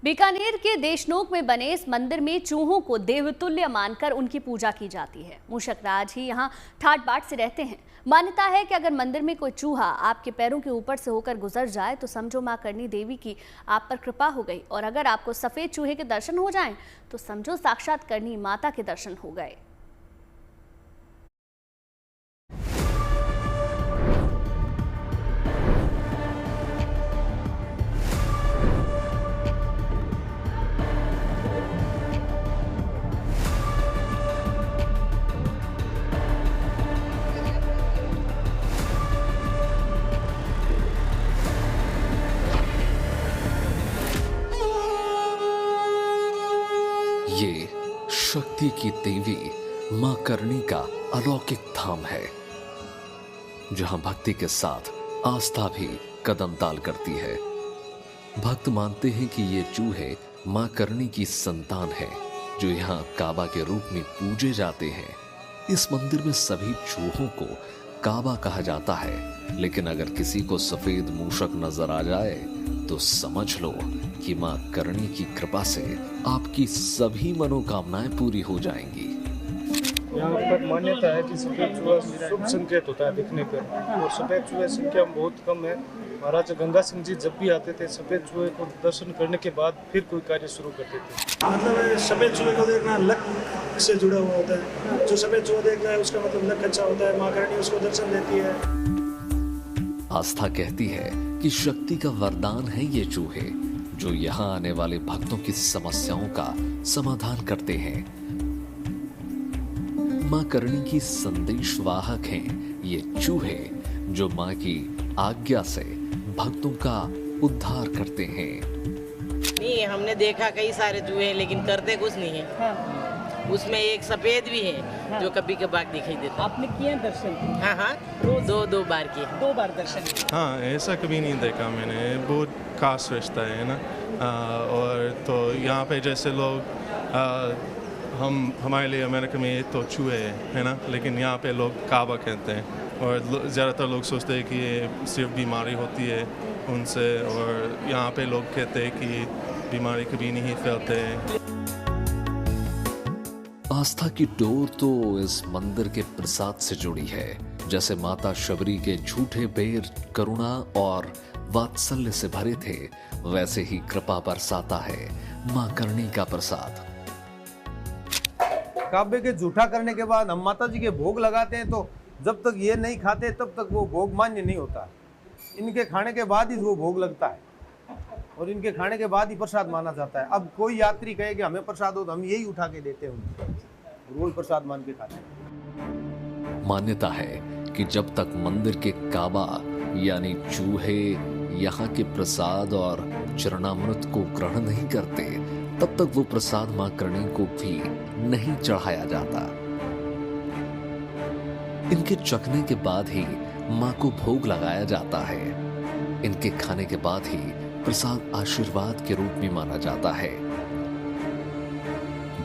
बीकानेर के देशनोक में बने इस मंदिर में चूहों को देवतुल्य मानकर उनकी पूजा की जाती है। मूषक राज ही यहाँ ठाट बाट से रहते हैं। मान्यता है कि अगर मंदिर में कोई चूहा आपके पैरों के ऊपर से होकर गुजर जाए तो समझो मां करणी देवी की आप पर कृपा हो गई, और अगर आपको सफेद चूहे के दर्शन हो जाएं तो समझो साक्षात करणी माता के दर्शन हो गए। ये शक्ति की देवी मां करणी का अलौकिक धाम है, जहां भक्ति के साथ आस्था भी कदम ताल करती है। भक्त मानते हैं कि ये चूहे मां करणी की संतान है, जो यहाँ काबा के रूप में पूजे जाते हैं। इस मंदिर में सभी चूहों को काबा कहा जाता है, लेकिन अगर किसी को सफेद मूषक नजर आ जाए तो समझ लो कि मां करणी की कृपा से आपकी सभी मनोकामनाएं पूरी हो जाएंगी। यहाँ पर मान्यता है कि सफेद चूहा शुभ संकेत होता है दिखने पर, और सफेद चूहे संख्या बहुत कम है। महाराजा गंगा सिंह जी जब भी आते थे सफेद चूहे को दर्शन करने के बाद फिर कोई कार्य शुरू करते थे। मतलब सफेद चूहे को देखना लक से जुड़ा हुआ होता है। जो सफेद चूहा देखता है उसका मतलब लक अच्छा होता है, मां करणी उसको दर्शन देती है। आस्था कहती है कि शक्ति का वरदान है ये चूहे, जो यहाँ आने वाले भक्तों की समस्याओं का समाधान करते हैं। मां करणी की संदेशवाहक हैं ये चूहे, जो मां की आज्ञा से भक्तों का उद्धार करते हैं। नहीं, हमने देखा कई सारे चूहे, लेकिन करते कुछ नहीं है। हाँ। उसमें एक सफेद भी है। हाँ। जो कभी कभार दिखाई देता। आपने किए दर्शन? हाँ हाँ, दो बार किए। 2 बार दर्शन? हाँ, ऐसा कभी नहीं देखा मैंने। बहुत खास रिश्ता है ना। और तो यहाँ पे जैसे लोग हमारे लिए अमेरिका में तो चूहे है ना, लेकिन यहाँ पे लोग काबा कहते हैं, और ज़्यादातर लोग सोचते हैं कि ये सिर्फ बीमारी होती है उनसे, और यहाँ पे लोग कहते हैं कि बीमारी कभी नहीं फैलते। आस्था की डोर तो इस मंदिर के प्रसाद से जुड़ी है। जैसे माता शबरी के झूठे बेर करुणा और वात्सल्य से भरे थे, वैसे ही कृपा बरसाता है मां करणी का प्रसाद। काबे के झूठा करने के बाद हम माता जी के भोग लगाते हैं, तो जब तक ये नहीं खाते तब तक वो भोग मान्य नहीं होता। इनके खाने के बाद ही वो भोग लगता है, और इनके खाने के बाद ही प्रसाद माना जाता है। अब कोई यात्री कहे कि हमें प्रसाद हो तो हम यही उठा के देते हैं उनको, रोज प्रसाद मान के खाते हैं। मान्यता है कि जब तक मंदिर के काबा यानी चूहे यहाँ के प्रसाद और चरणामृत को ग्रहण नहीं करते, तब तक वो प्रसाद मां करणी को भी नहीं चढ़ाया जाता। इनके चखने के बाद ही मां को भोग लगाया जाता है। इनके खाने के बाद ही प्रसाद आशीर्वाद के रूप में माना जाता है।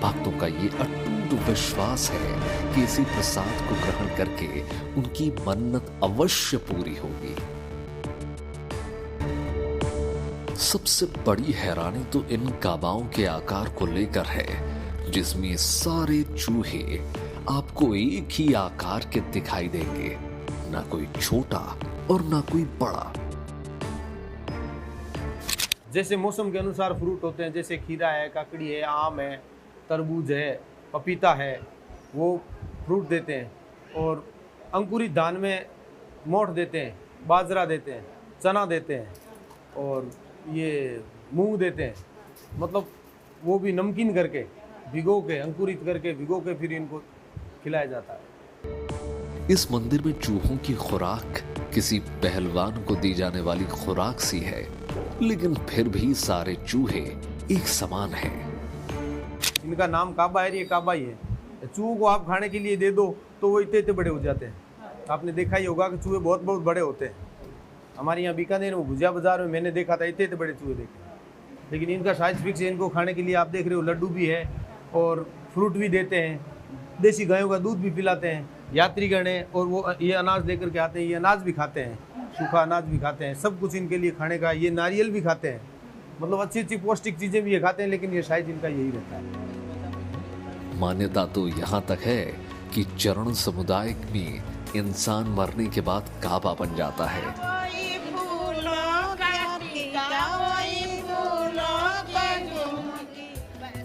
भक्तों का ये अटूट विश्वास है कि इसी प्रसाद को ग्रहण करके उनकी मन्नत अवश्य पूरी होगी। सबसे बड़ी हैरानी तो इन काबाओं के आकार को लेकर है, जिसमें सारे चूहे आपको एक ही आकार के दिखाई देंगे, ना कोई छोटा और ना कोई बड़ा। जैसे मौसम के अनुसार फ्रूट होते हैं, जैसे खीरा है, काकड़ी है, आम है, तरबूज है, पपीता है, वो फ्रूट देते हैं। और अंकुरित धान में मोठ देते हैं, बाजरा देते हैं, चना देते हैं, और ये मूंग देते हैं। मतलब वो भी नमकीन करके भिगो के, अंकुरित करके भिगो के फिर इनको खिलाया जाता है। इस मंदिर में चूहों की खुराक किसी पहलवान को दी जाने वाली खुराक सी है, लेकिन फिर भी सारे चूहे एक समान हैं। इनका नाम काबा है, ये काबा ही है। चूहों को आप खाने के लिए दे दो तो वो इतने इतने बड़े हो जाते हैं। आपने देखा ही होगा कि चूहे बहुत बहुत बड़े होते हैं। हमारे यहाँ बीकानेर में भुजिया बाजार में मैंने देखा था, इतने इतने बड़े चूहे देखे। लेकिन इनका साइज फिक्स है। इनको खाने के लिए आप देख रहे हो लड्डू भी है, और फ्रूट भी देते हैं, देसी गायों का दूध भी पिलाते हैं यात्रीगण है। और वो ये अनाज लेकर के आते हैं, ये अनाज भी खाते हैं, सूखा अनाज भी खाते हैं, सब कुछ इनके लिए खाने का। ये नारियल भी खाते हैं, मतलब अच्छी अच्छी पौष्टिक चीजें भी ये खाते हैं, लेकिन ये शायद इनका यही रहता है। मान्यता तो यहाँ तक है कि चरण समुदाय में इंसान मरने के बाद काबा बन जाता है।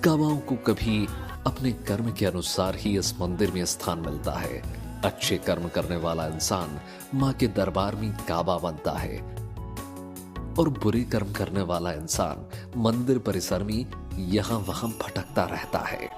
काबाओं को कभी अपने कर्म के अनुसार ही इस मंदिर में स्थान मिलता है। अच्छे कर्म करने वाला इंसान मां के दरबार में काबा बनता है और बुरे कर्म करने वाला इंसान मंदिर परिसर में यहां वहां भटकता रहता है।